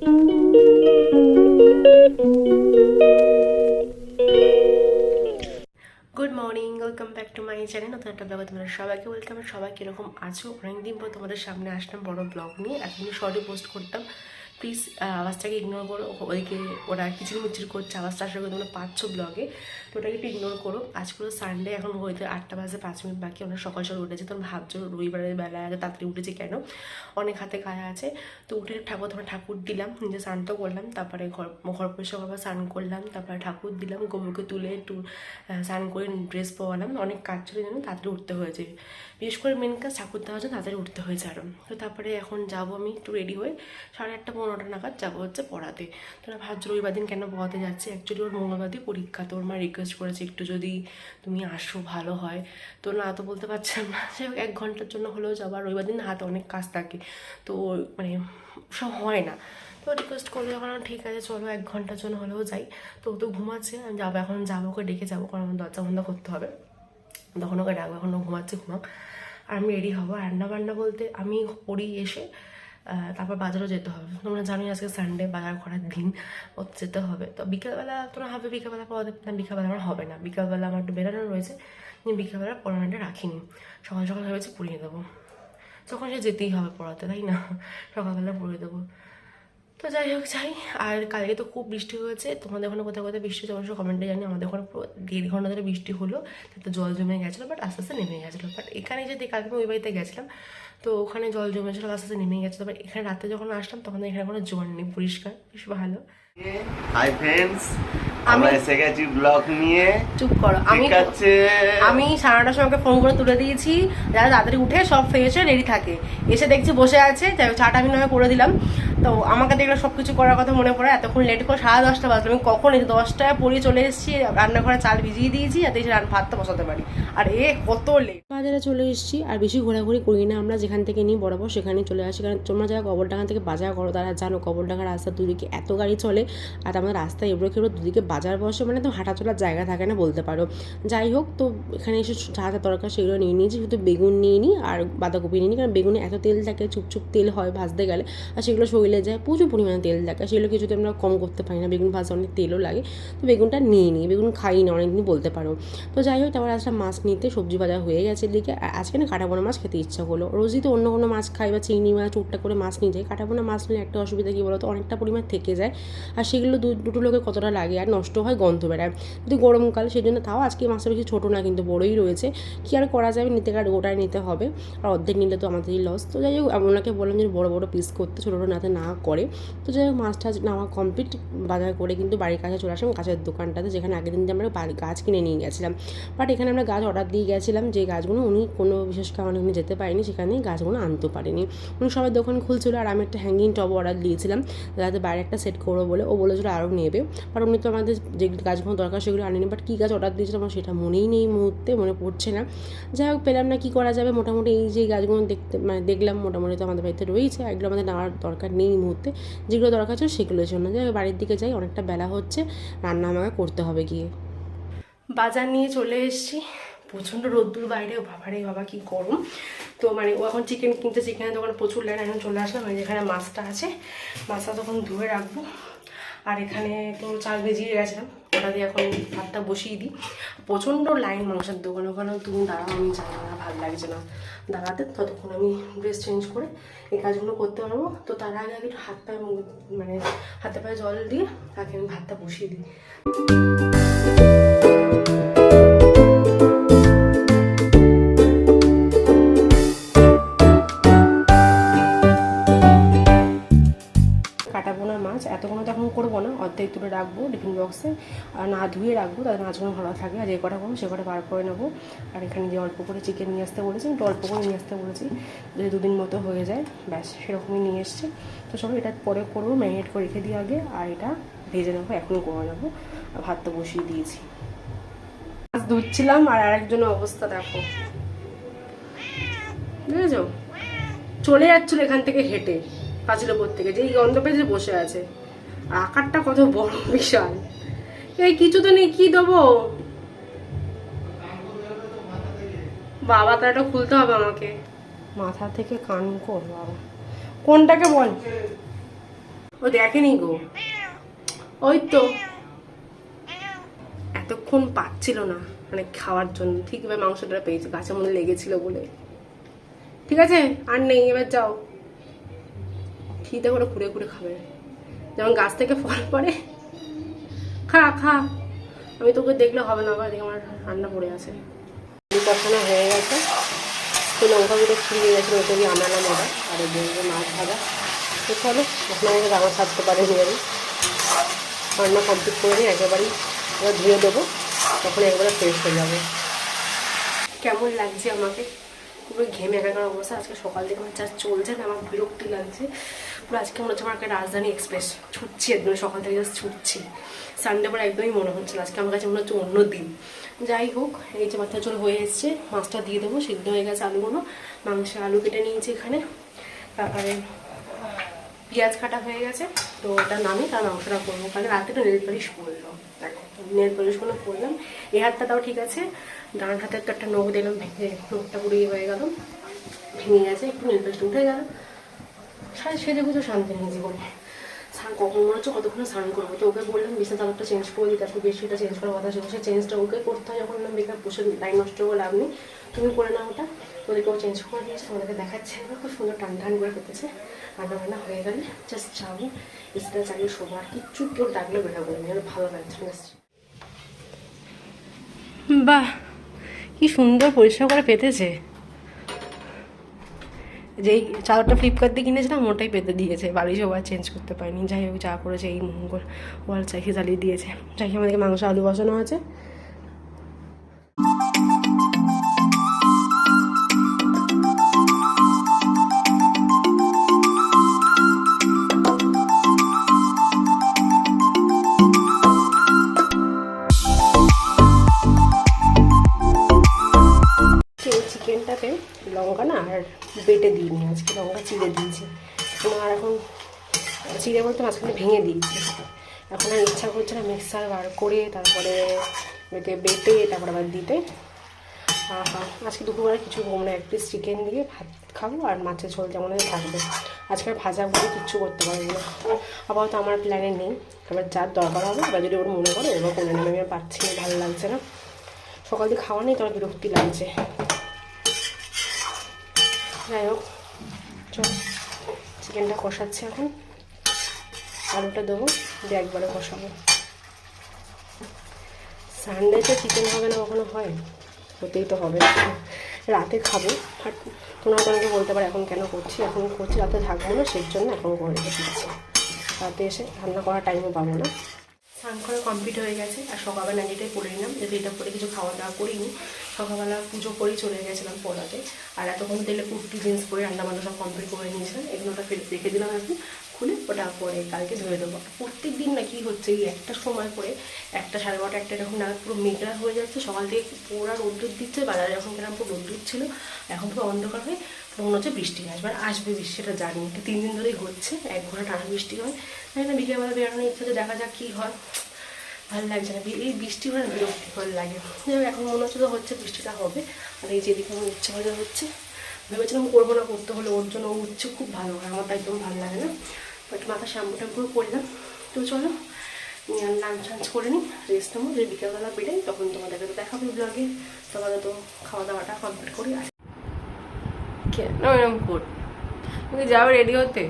Good morning, welcome back to my channel. নতুন একটা ব্লগে তোমাদের সবাইকে ওয়েলকাম। সবাই কীরকম আছো? অনেকদিন পর তোমাদের সামনে আসলাম বড় ব্লগ নিয়ে। এতদিন শর্টে পোস্ট করতাম, প্লিজ আওয়াজটাকে ইগনোর করো। ওইদিকে ওরা কিচিরমিচির করছে, আওয়াজটা আশা করি তোমরা পাচ্ছ ব্লগে, তো ওটাকে একটু ইগনোর করো। আজকে সানডে, এখন হইতে 8টা বাজে 5 মিনিট বাকি। আমরা সকাল সকাল উঠেছি। তোমরা ভাবছো রবিবারের বেলায় এত তাড়াতাড়ি উঠেছি কেন, অনেক হাতে কাজ আছে। তো উঠে ঠাকুর দিলাম, নিজে স্নান তো করলাম, তারপরে ঘর পরিষ্কার করবার স্নান করলাম, তারপরে ঠাকুর দিলাম, গোবরকে তুলে একটু স্নান করে ড্রেস পরালাম। অনেক কাজ ছিল জন্য তাড়াতাড়ি উঠতে হয়েছে, বিশেষ করে মেন কাজ ঠাকুর দেওয়ার জন্য তাড়াতাড়ি উঠতে হয়েছে আরও। তো তারপরে এখন যাবো আমি একটু রেডি হয়ে 8:30 15টা নাগাদ যাবো হচ্ছে পড়াতে। তোরা ভাবছো রবিবার দিন কেন পড়াতে যাচ্ছে? অ্যাকচুয়ালি ওর মঙ্গলবার দিয়ে পরীক্ষা, তো ওর মা রিকোয়েস্ট করেছে একটু যদি তুমি আসো ভালো হয়। তো না তো বলতে পারছিলাম না, যাই হোক 1 ঘন্টার জন্য হলেও যাবো। আর রবিবার দিন হাতে অনেক কাজ থাকে, তো মানে সব হয় না। তো রিকোয়েস্ট করলে যখন ঠিক আছে চলো 1 ঘন্টার জন্য হলেও যাই। তো ও তো ঘুমাচ্ছে, আমি যাবো, এখন যাবো, ওকে ডেকে যাবো, কারণ আমার দরজা বন্ধ করতে হবে। তখন ওকে ডাকবো, এখন ও ঘুমাচ্ছে, ঘুমাক। আর আমি রেডি হবো। রান্না বান্না বলতে আমি পড়ি এসে তারপর বাজারও যেতে হবে। তোমরা জানোই আজকে সানডে, বাজার করার দিন, ওতে যেতে হবে। তো বিকেলবেলা তোমরা হবে বিকেলবেলা পড়াতে, বিকেলবেলা আমার হবে না, বিকেলবেলা আমার একটু বেরোনো রয়েছে। বিকেলবেলা পড়ানোটা রাখিনি, সকাল সকাল ভেবেছি পড়িয়ে দেবো, যখন সে যেতেই হবে পড়াতে, তাই না? সকালবেলা পড়িয়ে দেবো। তো যাই হোক যাই। আর কালকে তো খুব বৃষ্টি হয়েছে, তোমাদের ওখানে কোথাও কোথাও বৃষ্টি হচ্ছে অবশ্যই কমেন্টে জানি। আমাদের ওখানে পুরো 1.5 ঘন্টা ধরে বৃষ্টি হলো, তাতে জল জমে গেছিলো, বাট আস্তে আস্তে নেমে গেছিলো। বাট এখানে যদি কালকে আমি ওই বাড়িতে গেছিলাম, তো ওখানে জল জমেছিলো, আস্তে আস্তে নেমে গেছিলো। বাট এখানে রাতে যখন আসলাম তখন এখানে কোনো জল নেই, পরিষ্কার, বেশ ভালো। হাই ফ্রেন্ডস, আমরা এসে গেছি ব্লগ নিয়ে। চুপ করো, আমি 9:30টার সময় ফোন করে তুলে দিয়েছি, যারা তাড়াতাড়ি উঠে সব ফ্রেশ হয়ে রেডি থাকে। এসে দেখছি বসে আছে, যাই হোক চাটা আমি নয় করে দিলাম। তো আমাকে দেখলে সব কিছু করার কথা মনে পড়ে, এতক্ষণ লেট করে 10:30 বাজলো। আমি কখন 10টায় পড়িয়ে চলে এসেছি, রান্নাঘরে চাল ভিজিয়ে দিয়েছি যাতে ভাতটা বসাতে পারি। আর কত লেট। বাজারে চলে এসেছি, আর বেশি ঘোরাঘুরি করি না, আমরা যেখান থেকে নিই বরাবর সেখানেই চলে আসি। কারণ তোমরা যারা কবরডাঙ্গা থেকে বাজার করো তারা জানো কবরডাঙ্গা রাস্তার দুদিকে এত গাড়ি চলে, আর আমাদের রাস্তায় এবড়ো খেবড়ো দুদিকে বাজার বসে, মানে তো হাঁটা চলার জায়গা থাকে না বলতে পারো। যাই হোক, তো এখানে এসে যা যা দরকার সেগুলো নিয়ে নিয়েছি, শুধু বেগুন নিয়ে নিই আর বাঁধাকপি নিয়ে নিই, কারণ বেগুনে এত তেল থাকে, চুপচুপ তেল হয় ভাজতে গেলে, আর সেগুলো শরীরে যায়, প্রচুর পরিমাণে তেল থাকে, সেগুলো কিছুতে আমরা কম করতে পারি না। বেগুন ভাজতে অনেক তেলও লাগে, তো বেগুনটা নিয়ে নিই। বেগুন খাই না অনেকদিন বলতে পারো। তো যাই হোক, তারপর আসলে মাছ নিতে সবজি বাজার হয়ে গেছে এদিকে। আজকে না কাটাপোনা মাছ খেতে ইচ্ছা করলো। রোজই তো অন্য কোনো মাছ খাই বা চিংড়ি মাছ টুকটা করে মাছ নিয়ে যাই, কাটাপোনা মাছ নিলে একটা অসুবিধা কী বলো তো, অনেকটা পরিমাণ থেকে যায়, আর সেগুলো দুটো লোকের কতটা লাগে, আর নষ্ট হয়, গন্ধ বেড়ায়, কিন্তু গরমকাল সেই জন্য। তাও আজকে মাছটা বেশি ছোটো না, কিন্তু বড়োই রয়েছে, কী আর করা যাবে, নিতে গেলে গোটায় নিতে হবে, আর অর্ধেক নিলে তো আমাদেরই লস। তো যাই হোক, ওনাকে বললাম যে বড়ো বড়ো পিস করতে, ছোটো ছোটো নাতে না করে। তো যাই হোক, মাছটা নেওয়া কমপ্লিট, বাজার করে কিন্তু বাড়ির কাছে চলে আসলাম, গাছের দোকানটাতে, যেখানে আগের দিন আমরা গাছ কিনে নিয়ে গেছিলাম। বাট এখানে আমরা গাছ অর্ডার দিয়ে গেছিলাম, যে গাছগুলো উনি কোনো বিশেষ কারণে উনি যেতে পারেনি, সেখানে গাছগুলো আনতে পারেনি। উনি সবাই দোকান খুলছিল, আর আমি একটা হ্যাঙ্গিং টব অর্ডার দিয়েছিলাম যাতে বাইরে একটা সেট করবো বলে। ও বলেছিল আরও নেবে, বাট উনি তো আমাদের যে গাছগুলো দরকার সেগুলো আনেনি। বাট কী গাছ অর্ডার দিয়েছিলাম আমার সেটা মনেই নেই, মুহূর্তে মনে পড়ছে না। যাই হোক, পেলাম না, কী করা যাবে। মোটামুটি এই যে গাছগুলো দেখলাম, মোটামুটি তো আমাদের বাড়িতে রয়েছে, এগুলো আমাদের নেওয়ার দরকার নেই এই মুহূর্তে, যেগুলো দরকার ছিল সেগুলোর জন্য। যাই হোক, বাড়ির দিকে যাই, অনেকটা বেলা হচ্ছে, রান্না আমাকে করতে হবে গিয়ে। বাজার নিয়ে চলে এসেছি, প্রচণ্ড রোদ্দুর বাইরে, বাবারে বাবা কী গরম। তো ও এখন চিকেন কিনতে, চিকেনের দোকানে প্রচুর লাইন, এখন চলে আসলাম। যেখানে মাছটা আছে, মাছটা তখন ধুয়ে রাখবো। আর এখানে তো চাল ভিজিয়ে গেছিলাম, ওটা দিয়ে এখন ভাতটা বসিয়ে দিই। প্রচণ্ড লাইন মাংসের দোকানে, ওখানে তুমি দাঁড়াও, আমি জানি না, ভালো লাগছে না দাঁড়াতে। ততক্ষণ আমি ড্রেস চেঞ্জ করে এই কাজগুলো করতে পারবো। তো তার আগে একটু হাত পায়ে হাতে পায়ে জল দিয়ে তাকে আমি ভাতটা বসিয়ে দিই। কাটাপোনা মাছ এতক্ষণ তো এখন করবো না, অর্ধেক তুলে রাখবো টিফিন বক্সে, আর না ধুয়ে রাখবো, তাদের মাছগুলো ভালো থাকে, আর যে কটা করবো সে কটা বার করে নেবো। আর এখানে যে অল্প করে চিকেন নিয়ে আসতে বলেছি, আমি তো অল্প করে নিয়ে আসতে বলেছি, যদি 2 দিন মতো হয়ে যায়, ব্যাস সেরকমই নিয়ে এসছে। তো চলো এটা পরে করবো, ম্যারিনেট করে রেখে দিই আগে, আর এটা ভেজে নেবো, এখনই করে নেবো। আর ভাতটা বসিয়ে দিয়েছি, মাছ ধুচ্ছিলাম, আর আরেকজনের অবস্থা দেখো, বুঝেছো, চলে যাচ্ছিল এখান থেকে হেঁটে পাঁচিল ওপর থেকে, যে এই গন্ধ পেয়েছে বসে আছে। আর আকারটা কত বড়, বিশাল। এই কিছু তো নেই, কি দেবো বাবা, তার এটা খুলতে হবে আমাকে, মাথা থেকে কান কর বাবা, কোনটাকে বল। ও দেখেনি গো, ওই তো এতক্ষণ পাচ্ছিল না মানে খাওয়ার জন্য, ঠিক এবার মাংসটা পেয়েছে, গাছের মধ্যে লেগেছিল বলে। ঠিক আছে আর নেই, এবার যাও, খিদে করে ঘুরে ঘুরে খাবে, যেমন গাছ থেকে ফল পড়ে। খা খা, আমি তোকে দেখলে হবে না, এদিকে আমার রান্না পড়ে আছে। কষানো হয়ে গেছে, তো লঙ্কা গুলো ছিঁড়ে গেছে, ওটা দিয়ে আনালাম ওটা, আর ওই মাছ ভাজা। তো চলো এখন আমাকে রান্না ছাড়তে পারে নিয়ে আমি রান্না কমপ্লিট করে নিই, একেবারেই এবার ধুয়ে দেবো, তখন একবারে ফ্রেশ হয়ে যাবে। কেমন লাগছে আমাকে, পুরো ঘেমে একাকার অবস্থা। আজকে সকাল থেকে আমার যা চলছে না, আমার বিরক্তি লাগছে পুরো। আজকে মনে হচ্ছে আমার একটা রাজধানী এক্সপ্রেস ছুটছি, একদম সকাল থেকে জাস্ট ছুটছি। সানডে পরে একদমই মনে হচ্ছে না, আজকে আমার কাছে মনে হচ্ছে অন্য দিন। যাই হোক, এই যে মাথা চলে হয়ে এসছে, মাছটা দিয়ে দেবো, সিদ্ধ হয়ে গেছে আলুগুলো। মাংসে আলু কেটে নিয়েছি এখানে, তারপরে পেঁয়াজ কাটা হয়ে গেছে, তো ওটা নামি তার মাংসটা করবো। কারণ রাতে তো নেল পালিশ করলো, দেখো নেল পালিশগুলো করলাম। এই হাতটা তাও ঠিক আছে, ডান হাতের তো একটা নখ দিলাম, ভেঙে নখটা পুরো হয়ে গেল, ভেঙে গেছে, একটু নেল পালিশটা উঠে গেল। সেজে বুঝে শান্তি নেই জীবনে। স্নান কখন মনে হচ্ছে কতক্ষণে স্নান করবো, তো ওকে বললাম বিছনা চাদরটা চেঞ্জ করে দিই, তারপর বেডশিটটা চেঞ্জ করার কথা ছিল, সে চেঞ্জটা ওকে করতে হয়। যখন বেকার বসে লাইন নষ্ট করে লাভ নেই, তুমি করে নাও ওটা। ওদেরকেও চেঞ্জ করে দিয়েছে, আমাদেরকে দেখাচ্ছে, খুব সুন্দর টান টান করে পেতেছে। রান্না বান্না হয়ে গেলে জাস্ট যাবো, বিছানা চালিয়ে শোবো, আর কিচ্ছু কেউ ডাকলে বেরোবো না, যেন ভালো লাগছে না। বাহ, কি সুন্দর পরিষ্কার করে পেতেছে। যেই চাদরটা ফ্লিপকার্ট দিয়ে কিনেছিলাম ওটাই পেতে দিয়েছে, বালিশও আর চেঞ্জ করতে পারিনি। যাই হোক, যা করেছে এই মঙ্গল ওয়াল চাইকে জ্বালিয়ে দিয়েছে। যাই হোক, আমাদেরকে মাংস আলু বসানো আছে। চিকেনটাতে লঙ্কা না আর বেটে দিইনি, আজকে লঙ্কা চিড়ে দিয়েছি। আর এখন চিড়ে বলতে মাঝখানে ভেঙে দিয়েছি, এখন আর ইচ্ছা করছে না মিক্সার বার করে তারপরে এটাকে বেটে তারপরে আবার দিতে। আজকে দুপুরবেলা কিছু খাবো না, এক পিস চিকেন দিয়ে ভাত খাবো আর মাছের ঝোল যেমন থাকবে। আজকে ভাজাগুলো কিচ্ছু করতে পারবো না, আপাতত আমার প্ল্যানে নেই। এবার যার দরকার হবে এবার যদি ওর মনে করে এবার করে নেবে, আমি আর পাচ্ছি না, ভালো লাগছে না। সকাল দিয়ে খাওয়া নেই, তোমার বিরক্তি লাগছে। যাই হোক, চল চিকেনটা কষাচ্ছে, এখন আলুটা দেবো, দিয়ে একবারে কষাবো। সানডেতে চিকেন হবে না কখনো হয়, হতেই তো হবে, রাতে খাবো। আর তোমরা তোমাকে বলতে পারো এখন কেন করছি, এখন করছি রাতে থাকবো না, সেই জন্য এখন করে রেখে দিচ্ছি, রাতে এসে রান্না করার টাইমও পাবো না। স্নান করা কমপ্লিট হয়ে গেছে, আর সকালবেলা নাইটিটাই পরে নিলাম, যেহেতু এটা পরে কিছু খাওয়া দাওয়া করিনি। সকালবেলা পুজো করেই চলে গেছিলাম পড়াতে, আর এতক্ষণ দিলে কুর্তি জিন্স পরে রান্না বান্না সব কমপ্লিট করে নিয়েছিলাম। এগুলো ওটা ফেলে রেখে দিলাম, এখন খুলে ওটা পরে কালকে ধুয়ে দেবো। প্রত্যেক দিন না কি হচ্ছে, এই একটা সময় করে 1টা, 12:30, 1টা এরকম নাগাদ পুরো মেঘলা হয়ে যাচ্ছে। সকাল থেকে পুরো রোদ্দুর দিচ্ছে, বাজারে যখন গেলাম পুরো রোদ্দুর ছিল, এখন পুরো অন্ধকার হয়ে মনে হচ্ছে বৃষ্টি আসবে। আর আসবে বৃষ্টিটা জানি, 3 দিন ধরেই হচ্ছে, 1 ঘন্টা টানা বৃষ্টি হয়। তাই না, বিকেলবেলা বেরোনোর ইচ্ছে, দেখা যাক কী হয়, ভালো লাগছে না। এই বৃষ্টি হয় না, বিরক্তিকর লাগে। এখন মনে হচ্ছে তো হচ্ছে বৃষ্টিটা হবে। আর এই যেদিকে আমার ইচ্ছা ভাজা হচ্ছে, ভেবেছিলাম করবো না, করতে হলে ওর জন্য উচ্ছে খুব ভালো হয়, আমার তো একদম ভালো লাগে না। বাট মাথা শ্যাম্পু ট্যাম্পু করলাম। তো চলো লাঞ্চ টাঞ্চ করে নিই, রেস্ট নেবো, যে বিকেলবেলা বেরোই তখন তোমাদেরকে তো দেখাবো ব্লগে। তোমাদের তো খাওয়া দাওয়াটা কমপ্লিট করি। আর কেন এরকম কর, তুমি যাও রেডি হতে,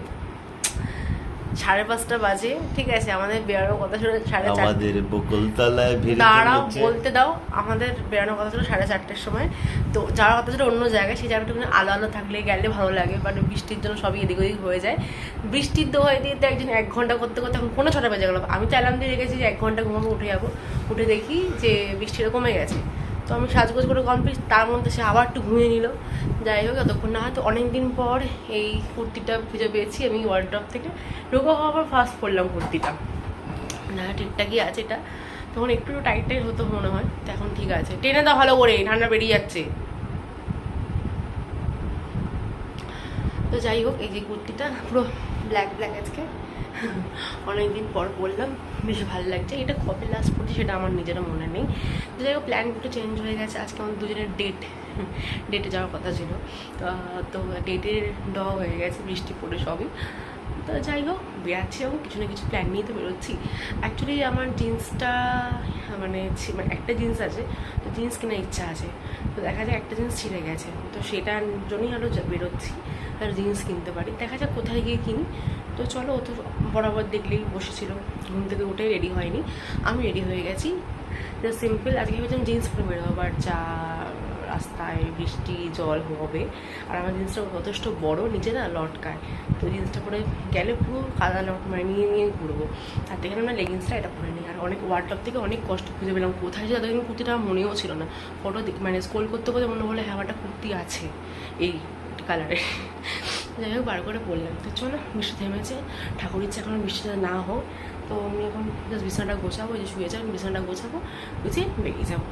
5:30 বাজে, ঠিক আছে। আমাদের বেরোনোর কথা ছিল 4:30, আমাদের বকুলতলায় ভিড় দাঁড়াও জমেছে। বলতে দাও। আমাদের বেরোনোর কথা ছিল 4:30-র সময়, তো যাওয়ার কথা ছিল অন্য জায়গায়। সেই জায়গাটা আলো আলো থাকলে গেলে ভালো লাগে, বাট বৃষ্টির জন্য সবই এদিক ওদিক হয়ে যায়। বৃষ্টির দোহাই দিতে একদিন 1 ঘন্টা করতে করতে এখন 6:45 বেজে গেল। আমি তো অ্যালার্ম দিয়ে রেখেছি যে 1 ঘন্টা ঘুমাবো, উঠে যাবো। উঠে দেখি যে বৃষ্টিটা কমে গেছে, তো আমি সাজগোজ করে কমপ্লিট, তার মধ্যে সে আবার একটু ঘুমিয়ে নিল। যাই হোক, এতক্ষণ না হয়তো অনেক দিন পর এই কুর্তিটা খুঁজে পেয়েছি আমি ওয়ার্ড্রপ থেকে। রোগা হওয়ার পর ফার্স্ট পরলাম কুর্তিটা, না ঠিকঠাকই আছে এটা, তখন একটু টাইট টাইট হতো মনে হয়, তো এখন ঠিক আছে। টেনে দাও ভালো করে, ঠান্ডা বেরিয়ে যাচ্ছে। তো যাই হোক, এই যে কুর্তিটা পুরো ব্ল্যাক ব্ল্যাক, আজকে অনেকদিন পর বললাম, বেশ ভালো লাগছে। এটা কবে লাস্ট পড়ছি সেটা আমার নিজেরও মনে নেই। তো যাই হোক, প্ল্যান একটু চেঞ্জ হয়ে গেছে। আজকে আমাদের দুজনের ডেটে যাওয়ার কথা ছিল, তো ডেটের দেওয়া হয়ে গেছে, বৃষ্টি পড়ে সবই। তো যাই হোক বেরাচ্ছি এবং কিছু না কিছু প্ল্যান নিয়ে তো বেরোচ্ছি। অ্যাকচুয়ালি আমার জিন্সটা মানে একটা জিন্স আছে, তো জিন্স কেনার ইচ্ছা আছে, তো দেখা যায় একটা জিন্স ছিঁড়ে গেছে, তো সেটার জন্যই আরও বেরোচ্ছি আর জিন্স কিনতে পারি, দেখা যাক কোথায় গিয়ে কিনি। তো চলো, ও তো বরাবর দেখলেই বসেছিল, ঘুম থেকে উঠে রেডি হয়নি, আমি রেডি হয়ে গেছি সিম্পল। আজকে ভেবেছিলাম জিন্স পরে বেরোবো, বাট যা রাস্তায় বৃষ্টি জল হবে, আর আমার জিন্সটা যথেষ্ট বড়, নিচে না লটকায়, তো জিন্সটা পরে গেলে পুরো কাদা লট মানে নিয়ে নিয়ে ঘুরবো। তার থেকে আমরা লেগিংসটা এটা পরে নিই। আর অনেক ওয়ার্ডরোব থেকে অনেক কষ্ট খুঁজে পেলাম, কোথায় যে এতদিন কুর্তিটা আমার মনেও ছিল না, ফটো মানে স্ক্রল করতে করতে মনে হলো হ্যাঁ একটা কুর্তি আছে এই কালারের। যাই হোক বার করে পরলাম। তো চলো, বৃষ্টি থেমেছে, ঠাকুর ইচ্ছে এখন বৃষ্টিটা না হোক। তো আমি এখন জাস্ট বিছানাটা গোছাবো, যে শুয়ে যাই, বিছানাটা গোছাবো, গুছিয়ে বেরিয়ে যাবো।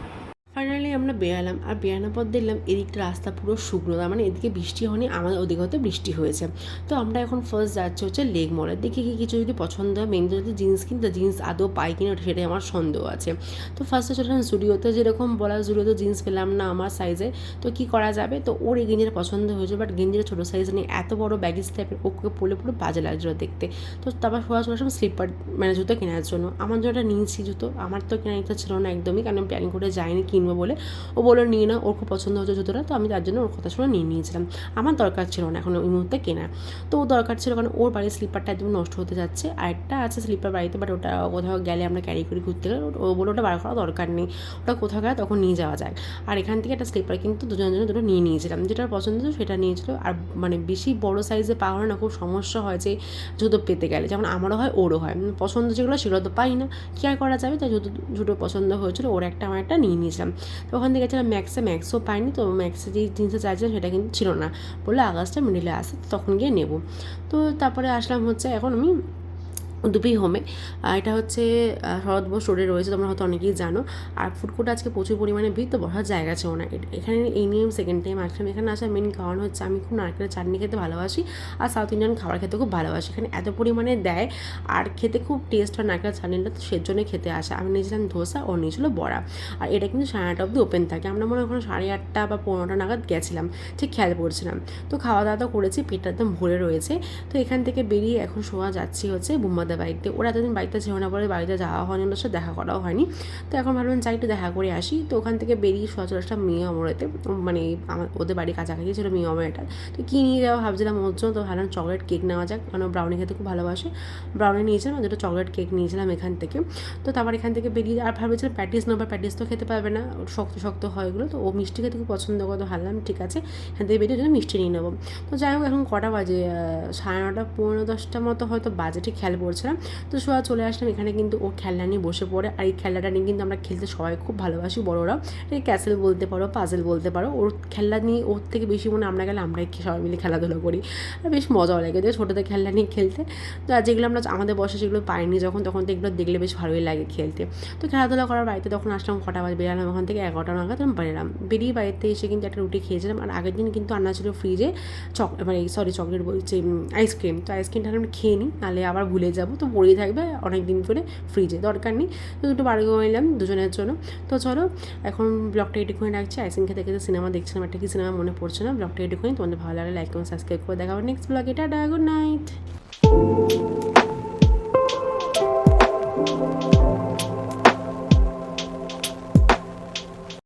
ফাইনালি আমরা বেরালাম, আর বেরানোর পর দেখলাম এদিকটা রাস্তা পুরো শুকনো, তার মানে এদিকে বৃষ্টি হয়নি, আমাদের ওদিকে হয়তো বৃষ্টি হয়েছে। তো আমরা এখন ফার্স্ট যাচ্ছি হচ্ছে লেক মলে, দেখি কি কিছু যদি পছন্দ হয়, মেন যদি জিন্স কিনতে, জিন্স আদৌ পাই কিনা সেটাই আমার সন্দেহ আছে। তো ফার্স্টে চললাম জুডিওতে, যেরকম বলা জুডিওতে জিন্স পেলাম না আমার সাইজে, তো কি করা যাবে, তো ওর এই গেঞ্জিটা পছন্দ হয়েছে, বাট গেঞ্জিটা ছোটো সাইজ নেই, এত বড় ব্যাগিস টাইপের, ওকে পরলে পুরো বাজে লাগছিলো দেখতে। তো তারপর সবাই চলে আসলাম স্লিপার মানে জুতো কেনার জন্য। আমার জন্য নিয়েছি জুতো, আমার তো কেনার ইচ্ছা ছিল না একদমই, কারণ আমি প্ল্যানিং করে যাইনি কিনবো বলে। ও বললো নিয়ে না, ওর খুব পছন্দ হচ্ছে জুতোটা, তো আমি তার জন্য ওর কথা শুনে নিয়ে নিয়েছিলাম। আমার দরকার ছিল না এখন ওই মুহূর্তে কেনা, তো ও দরকার ছিল, কারণ ওর বাড়ির স্লিপারটা একদম নষ্ট হতে যাচ্ছে, আর একটা আছে স্লিপার বাড়িতে, বাট ওটা কোথাও গেলে আমরা ক্যারি করে ঘুরতে গেলে ও বলে ওটা বার করা দরকার নেই, ওটা কোথাও গেলে তখন নিয়ে যাওয়া যায়। আর এখান থেকে একটা স্লিপার কিন্তু দুজনের জন্য দুটো নিয়ে নিয়েছিলাম, যেটা পছন্দ ছিল সেটা নিয়েছিল। আর মানে বেশি বড় সাইজে পাওয়া না, খুব সমস্যা হয় যে জুতো পেতে গেলে, যেমন আমারও হয় ওরও হয়, পছন্দ যেগুলো সেগুলো তো পাই না, কী আর করা যাবে, তাই জুতো পছন্দ হয়েছিল, ওর একটা আমার একটা নিয়ে নিয়েছিলাম। তো ওখান থেকে গেছিলাম ম্যাক্সও পাইনি, তো ম্যাক্সে যেই জিনিসটা চাইছিলাম সেটা কিন্তু ছিল না, বললে আগস্টে মিডিলে আসে, তখন গিয়ে নেব। তো তারপরে আসলাম হচ্ছে এখন আমি দুপি হোমে, এটা হচ্ছে শরৎ বোস রোডে রয়েছে, তোমরা হয়তো অনেকেই জানো। আর ফুড কোর্টে আজকে প্রচুর পরিমাণে ভিড়, তো বসার জায়গা ছিল না। এখানে এই নিয়ে সেকেন্ড টাইম আসলাম। এখানে আসার মেন কারণ হচ্ছে আমি খুব নারকেলের চাটনি খেতে ভালোবাসি, আর সাউথ ইন্ডিয়ান খাবার খেতে খুব ভালোবাসি। এখানে এত পরিমাণে দেয় আর খেতে খুব টেস্ট হয় নারকেলের চাটনিটা, তো সেজন্যই খেতে আসা। আমি নিয়েছিলাম ধোসা, ও নিয়েছিল বড়া, আর এটা কিন্তু 8:30 অবধি ওপেন থাকে। আমরা মনে হয় ওখানে 8:30 বা 15টা নাগাদ গেছিলাম, ঠিক খেয়াল করছিলাম। তো খাওয়া দাওয়া তো করেছি, পেটটা একদম ভরে রয়েছে। তো এখান থেকে বেরিয়ে এখন শোয়া যাচ্ছি হচ্ছে বুম্বাদের বাড়িতে। ওরা এতদিন বাড়িতে ছিল না বলে বাড়িতে যাওয়া হয়নি, ওদের সাথে দেখা করাও হয়নি। তো এখন ভাবলাম যাই একটু দেখা করে আসি। তো ওখান থেকে বেরিয়ে সচরাচর মেয়ে অমরাতে, মানে ওদের বাড়ি কাছাকাছি ছিল মেয়ে অমরাটা, তো কী নিয়ে যাওয়া ভাবছিলাম ওর জন্য। তো ভাবলাম চকলেট কেক নেওয়া যাক, কারণ ব্রাউনি খেতে খুব ভালোবাসে, ব্রাউনি নিয়েছিলাম, দুটো চকলেট কেক নিয়েছিলাম এখান থেকে। তো তারপর এখান থেকে বেরিয়ে আর ভাবছিলাম প্যাটিস নেবো, প্যাটিস তো খেতে পারবে না, শক্ত শক্ত হয় এগুলো, তো ও মিষ্টি খেতে খুব পছন্দ করে, তো ভাবলাম ঠিক আছে এখান থেকে বেরিয়ে জন্য মিষ্টি নিয়ে নেবো। তো যাই হোক এখন কটা বাজে, 9:30 পৌনে 10টা মতো হয়তো বাজে, ঠিক খেয়াল পড়ছিলাম। তো সোয়া চলে আসলাম এখানে, কিন্তু ও খেলনা নিয়ে বসে পড়ে, আর এই খেলনাটা নিয়ে কিন্তু আমরা খেলতে সবাই খুব ভালোবাসি, বড়োরা এই ক্যাসেল বলতে পারো, পাজেল বলতে পারো। ওর খেলনা নিয়ে ওর থেকে বেশি মনে আমরা গেলে আমরাই সবাই মিলে খেলাধুলো করি, আর বেশ মজাও লাগে যে ছোটোদের খেলনা নিয়ে খেলতে। তো আর যেগুলো আমরা আমাদের বয়সে যেগুলো পাইনি যখন, তখন তো এগুলো দেখলে বেশ ভালোই লাগে খেলতে। তো খেলাধুলা করার বাড়িতে তখন আসলাম কটা বাজে, বেরালাম ওখান থেকে 11টা নাগাদ আমি বেরালাম। বেরিয়ে বাড়িতে এসে কিন্তু একটা রুটি খেয়েছিলাম, আর আগের দিন কিন্তু আনা ছিল ফ্রিজে চকলেট বলছি আইসক্রিম, তো আইসক্রিমটা আমি খেয়ে নিই, নাহলে আবার ভুলে যাবো, তো পড়েই থাকবে অনেক দিন করে ফ্রিজে, দরকার নেই। তো দুটো বার করে নিলাম দুজনের জন্য। তো চলো এখন ব্লগটা এটুকুনি রাখছি, আইসক্রিম খেতে খেতে সিনেমা দেখছিলাম, একটা কি সিনেমা মনে পড়ছে না। ব্লগটা এটুকুনি, তোমাদের ভালো লাগলে লাইক এবং সাবস্ক্রাইব করে দেখাবো নেক্সট ব্লগে। Tata, good night.